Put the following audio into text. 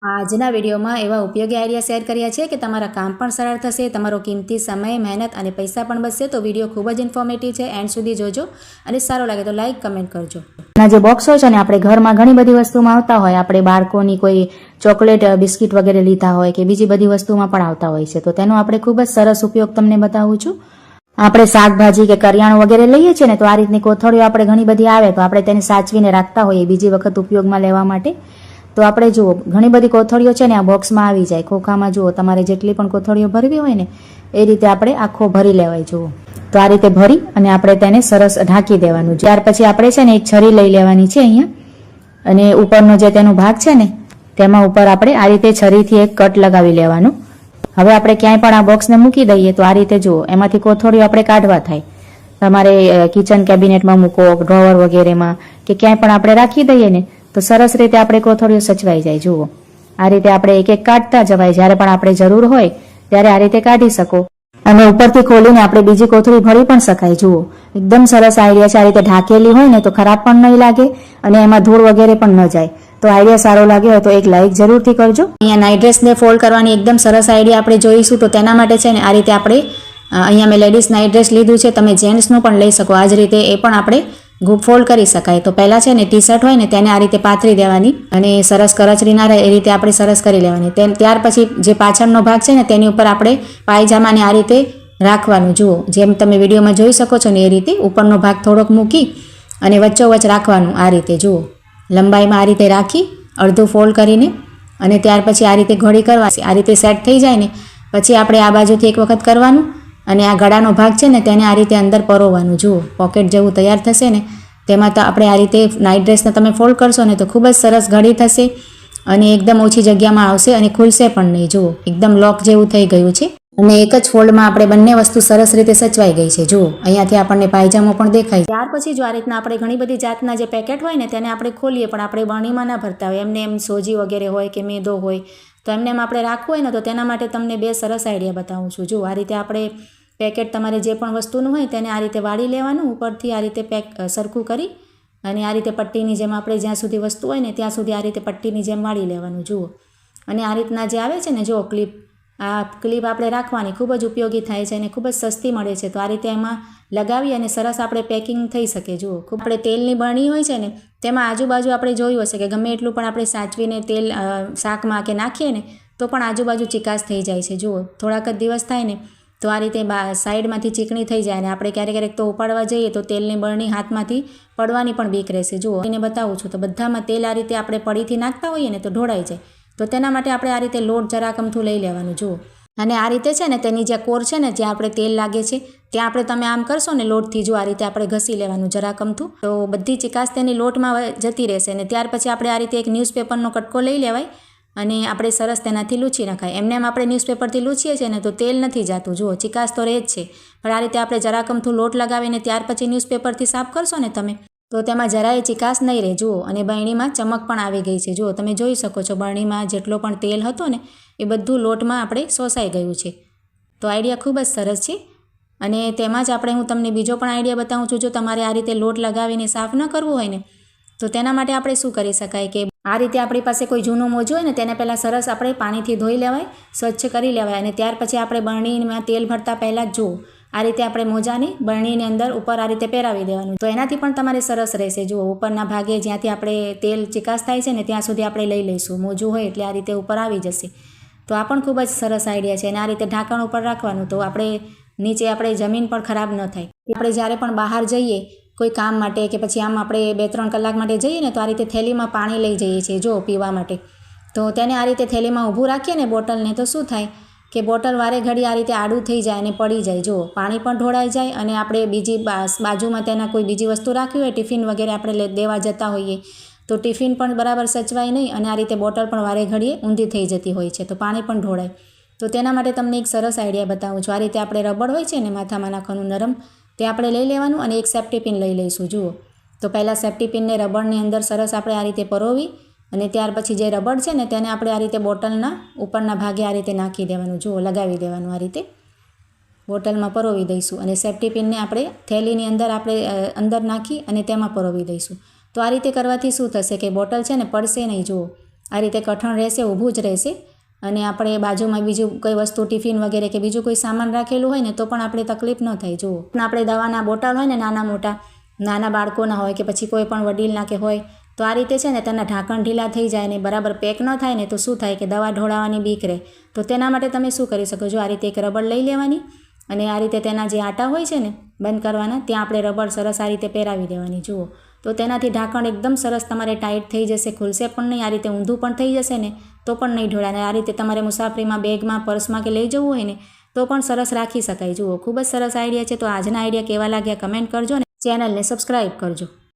આજના વિડીયોમાં એવા ઉપયોગી આઈડિયા શેર કર્યા છે કે તમારા કામ પણ સરળ થશે, તમારો કિંમતી સમય, મહેનત અને પૈસા પણ બચશે. તો વિડીયો ખૂબ જ ઇન્ફોર્મેટિવ છે, એન્ડ સુધી જોજો અને સારો લાગે તો લાઈક કમેન્ટ કરજો. જે બોક્સ હોય છે ને, આપણે ઘરમાં ઘણી બધી વસ્તુમાં આવતા હોય, આપણે બાળકોની કોઈ ચોકલેટ, બિસ્કિટ વગેરે લીધા હોય કે બીજી બધી વસ્તુમાં પણ આવતા હોય છે, તો તેનો આપણે ખૂબ જ સરસ ઉપયોગ તમને બતાવું છું. આપણે શાકભાજી કે કરિયાણું વગેરે લઈએ છીએ ને, તો આ રીતની કોથળીઓ આપણે ઘણી બધી આવે તો આપણે તેને સાચવીને રાખતા હોઈએ બીજી વખત ઉપયોગમાં લેવા માટે. તો આપણે જુઓ, ઘણી બધી કોથળીઓ છે ને આ બોક્સમાં આવી જાય. ખોખામાં જુઓ, તમારે જેટલી પણ કોથળીઓ ભરવી હોય ને એ રીતે આપણે આખો ભરી લેવાય. જુઓ, તો આ રીતે ભરી અને આપણે તેને સરસ ઢાંકી દેવાનું. ત્યાર પછી આપણે છે ને એક છરી લઈ લેવાની છે અહીંયા, અને ઉપરનો જે તેનો ભાગ છે ને તેમાં ઉપર આપણે આ રીતે છરીથી એક કટ લગાવી લેવાનું. હવે આપણે ક્યાંય પણ આ બોક્સને મૂકી દઈએ તો આ રીતે જુઓ, એમાંથી કોથળીઓ આપણે કાઢવા થાય. તમારે કિચન કેબિનેટમાં મૂકો, ડ્રોવર વગેરેમાં કે ક્યાંય પણ આપણે રાખી દઈએ ને તો સરસ રીતે આપણે કોથળીઓ સચવાઈ જાય. જુઓ, આ રીતે આપણે એક એક કાઢતા જવાય. જ્યારે પણ આપણે જરૂર હોય ત્યારે આ રીતે કાઢી શકો, અને ઉપરથી ખોલીને આપણે બીજી કોથળી ભરી પણ શકાય. જુઓ, એકદમ સરસ આઈડિયા છે. આ રીતે ઢાંકેલી હોય ને તો ખરાબ પણ નહીં લાગે અને એમાં ધૂળ વગેરે પણ ન જાય. તો આઈડિયા સારો લાગ્યો હોય તો એક લાઈક જરૂરથી કરજો. અહીંયા નાઇટ ડ્રેસને ફોલ્ડ કરવાની એકદમ સરસ આઈડિયા આપણે જોઈશું. તો તેના માટે છે ને આ રીતે આપણે અહીંયા મેં લેડીઝ નાઇટ ડ્રેસ લીધું છે, તમે જેન્ટ્સનું પણ લઈ શકો. આ જ રીતે એ પણ આપણે ફોલ્ડ કરી શકાય. તો પહેલાં છે ને ટી શર્ટ હોય ને તેને આ રીતે પાથરી દેવાની અને સરસ કરચરી ના રહે એ રીતે આપણે સરસ કરી લેવાની. ત્યાર પછી જે પાછળનો ભાગ છે ને તેની ઉપર આપણે પાયજામાને આ રીતે રાખવાનું. જુઓ, જેમ તમે વિડીયોમાં જોઈ શકો છો ને એ રીતે ઉપરનો ભાગ થોડોક મૂકી અને વચ્ચોવચ્ચ રાખવાનું. આ રીતે જુઓ, લંબાઈમાં આ રીતે રાખી અડધું ફોલ્ડ કરીને અને ત્યાર પછી આ રીતે ઘડી કરવાની. આ રીતે સેટ થઈ જાય ને પછી આપણે આ બાજુથી એક વખત કરવાનું અને આ ગળાનો ભાગ છે ને તેને આ રીતે અંદર પરોવવાનું. જુઓ, પોકેટ જેવું તૈયાર થશે ને તેમાં તો આપણે આ રીતે નાઇટ ડ્રેસને તમે ફોલ્ડ કરશો ને તો ખૂબ જ સરસ ઘડી થશે અને એકદમ ઓછી જગ્યામાં આવશે અને ખુલશે પણ નહીં. જુઓ, એકદમ લોક જેવું થઈ ગયું છે અને એક જ ફોલ્ડમાં આપણે બંને વસ્તુ સરસ રીતે સચવાઈ ગઈ છે. જુઓ, અહીંયાથી આપણને પાયજામો પણ દેખાય. ત્યાર પછી જો આ રીતના આપણે ઘણી બધી જાતના જે પેકેટ હોય ને તેને આપણે ખોલીએ, પણ આપણે બરણીમાં ના ભરતા હોય, એમને એમ સોજી વગેરે હોય કે મેદો હોય તો એમને એમ આપણે રાખવું હોય ને તો તેના માટે તમને બે સરસ આઈડિયા બતાવું છું. જુઓ, આ રીતે આપણે પેકેટ તમારે જે પણ વસ્તુનું હોય તેને આ રીતે વાળી લેવાનું, ઉપરથી આ રીતે પેક સરખું કરી અને આ રીતે પટ્ટીની જેમ આપણે જ્યાં સુધી વસ્તુ હોય ને ત્યાં સુધી આ રીતે પટ્ટીની જેમ વાળી લેવાનું. જુઓ, અને આ રીતના જે આવે છે ને જો ક્લિપ, આ ક્લિપ આપણે રાખવાની ખૂબ જ ઉપયોગી થાય છે અને ખૂબ જ સસ્તી મળે છે. તો આ રીતે એમાં લગાવી અને સરસ આપણે પેકિંગ થઈ શકે. જુઓ, ખૂબ આપણે તેલની બરણી હોય છે ને તેમાં આજુબાજુ આપણે જોયું હશે કે ગમે એટલું પણ આપણે સાચવીને તેલ શાકમાં કે નાખીએ ને તો પણ આજુબાજુ ચિકાસ થઈ જાય છે. જુઓ, થોડાક જ દિવસ થાય ને તો આ રીતે સાઈડમાંથી ચીકણી થઈ જાય અને આપણે ક્યારેક તો ઉપાડવા જઈએ તો તેલની બરણી હાથમાંથી પડવાની પણ બીક રહેશે. જુઓ, એને બતાવું છું તો બધામાં તેલ આ રીતે આપણે પડીથી નાખતા હોઈએ ને તો ઢોળાઈ જાય. તો તેના માટે આપણે આ રીતે લોટ જરાક અમથું લઈ લેવાનું. જુઓ, અને આ રીતે છે ને તેની જે કોર છે ને જ્યાં આપણે તેલ લાગે છે ત્યાં આપણે તમે આમ કરશો ને લોટથી, જો આ રીતે આપણે ઘસી લેવાનું જરાક અમથું, તો બધી ચિકાસ તેની લોટમાં જતી રહેશે. અને ત્યાર પછી આપણે આ રીતે એક ન્યૂઝપેપરનો કટકો લઈ લેવાય અને આપણે સરસ તેનાથી લૂછી નખાય. એમને એમ આપણે ન્યૂઝપેપરથી લૂછીએ છીએ ને તો તેલ નથી જાતું. જુઓ, ચિકાસ તો રહે જ છે, પણ આ રીતે આપણે જરાક અમથું લોટ લગાવીને ત્યાર પછી ન્યૂઝપેપરથી સાફ કરશો ને તમે તો તેમાં જરાય ચિકાસ નહીં રહે. જુઓ, અને બરણીમાં ચમક પણ આવી ગઈ છે. જુઓ, તમે જોઈ શકો છો બરણીમાં જેટલો પણ તેલ હતો ને એ બધું લોટમાં આપણે શોષાઈ ગયું છે. તો આઈડિયા ખૂબ જ સરસ છે. અને તેમાં જ હું તમને બીજો પણ આઈડિયા બતાવું છું. જો તમારે આ રીતે લોટ લગાવીને સાફ ન કરવું હોય ને તો તેના માટે આપણે શું કરી શકાય કે આ રીતે આપણી પાસે કોઈ જૂનું મોજું હોય ને તેને પહેલાં સરસ આપણે પાણીથી ધોઈ લેવાય, સ્વચ્છ કરી લેવાય અને ત્યાર પછી આપણે બરણીમાં તેલ ભરતા પહેલાં જ જુઓ આ રીતે આપણે મોજાને બરણીની અંદર ઉપર આ રીતે પહેરાવી દેવાનું. તો એનાથી પણ તમારે સરસ રહેશે. જુઓ, ઉપરના ભાગે જ્યાંથી આપણે તેલ ચિકાસ થાય છે ને ત્યાં સુધી આપણે લઈ લઈશું. મોજું હોય એટલે આ રીતે ઉપર આવી જશે. તો આ પણ ખૂબ જ સરસ આઈડિયા છે. અને આ રીતે ઢાંકણ ઉપર રાખવાનું તો આપણે નીચે આપણે જમીન પણ ખરાબ ન થાય. આપણે જ્યારે પણ બહાર જઈએ કોઈ કામ માટે કે પછી આમ આપણે 2-3 કલાક માટે જઈએ ને તો આ રીતે થેલીમાં પાણી લઈ જઈએ છીએ જો પીવા માટે. તો તેને આ રીતે થેલીમાં ઊભું રાખીએ ને બોટલને તો શું થાય કે બોટલ વારે ઘડી આ રીતે આડું થઈ જાય અને પડી જાય. જુઓ, પાણી પણ ઢોળાઈ જાય અને આપણે બીજી બાજુમાં તેના કોઈ બીજી વસ્તુ રાખવી હોય, ટિફિન વગેરે આપણે દેવા જતા હોઈએ તો ટિફિન પણ બરાબર સચવાય નહીં અને આ રીતે બોટલ પણ વારે ઘડીએ ઊંધી થઈ જતી હોય છે તો પાણી પણ ઢોળાય. તો તેના માટે તમને એક સરસ આઈડિયા બતાવું છું. આ રીતે આપણે રબડ હોય છે ને માથામાં નાખવાનું નરમ, તે આપણે લઈ લેવાનું અને એક સેફ્ટી પિન લઈ લઈશું. જુઓ, તો પહેલાં સેફ્ટી પિનને રબડની અંદર સરસ આપણે આ રીતે પરોવી અને ત્યાર પછી જે રબડ છે ને તેને આપણે આ રીતે બોટલના ઉપરના ભાગે આ રીતે નાખી દેવાનું. જુઓ, લગાવી દેવાનું. આ રીતે બોટલમાં પરોવી દઈશું અને સેફ્ટી પિનને આપણે થેલીની અંદર આપણે અંદર નાખી અને તેમાં પરોવી દઈશું. તો આ રીતે કરવાથી શું થશે કે બોટલ છે ને પડશે નહીં. જુઓ, આ રીતે કઠણ રહેશે, ઊભું જ રહેશે. અને આપણે બાજુમાં બીજું કોઈ વસ્તુ ટિફિન વગેરે કે બીજું કોઈ સામાન રાખેલું હોય ને તો પણ આપણે તકલીફ ન થાય. જુઓ, આપણે દવાના બોટલ હોય ને નાના મોટા, નાના બાળકોના હોય કે પછી કોઈ પણ વડીલના કે હોય, તો આ રીતે છે ને તેના ઢાંકણ ઢીલા થઈ જાય ને બરાબર પેક ન થાય ને તો શું થાય કે દવા ઢોળાવાની બીક રહે. તો તેના માટે તમે શું કરી શકો છો, આ રીતે એક રબડ લઈ લેવાની અને આ રીતે તેના જે આટા હોય છે ને બંધ કરવાના, ત્યાં આપણે રબડ સરસ આ રીતે પહેરાવી દેવાની. જુઓ, તો તેનાથી ઢાંકણ એકદમ સરસ તમારે ટાઈટ થઈ જશે, ખુલશે પણ નહીં. આ રીતે ઊંધું પણ થઈ જશે ને તો પણ નહીં ઢોળાય. અને આ રીતે તમારે મુસાફરીમાં બેગમાં, પર્સમાં કે લઈ જવું હોય ને તો પણ સરસ રાખી શકાય. જુઓ, ખૂબ જ સરસ આઈડિયા છે. તો આજના આઈડિયા કેવા લાગ્યા કમેન્ટ કરજો ને ચેનલને સબસ્ક્રાઈબ કરજો.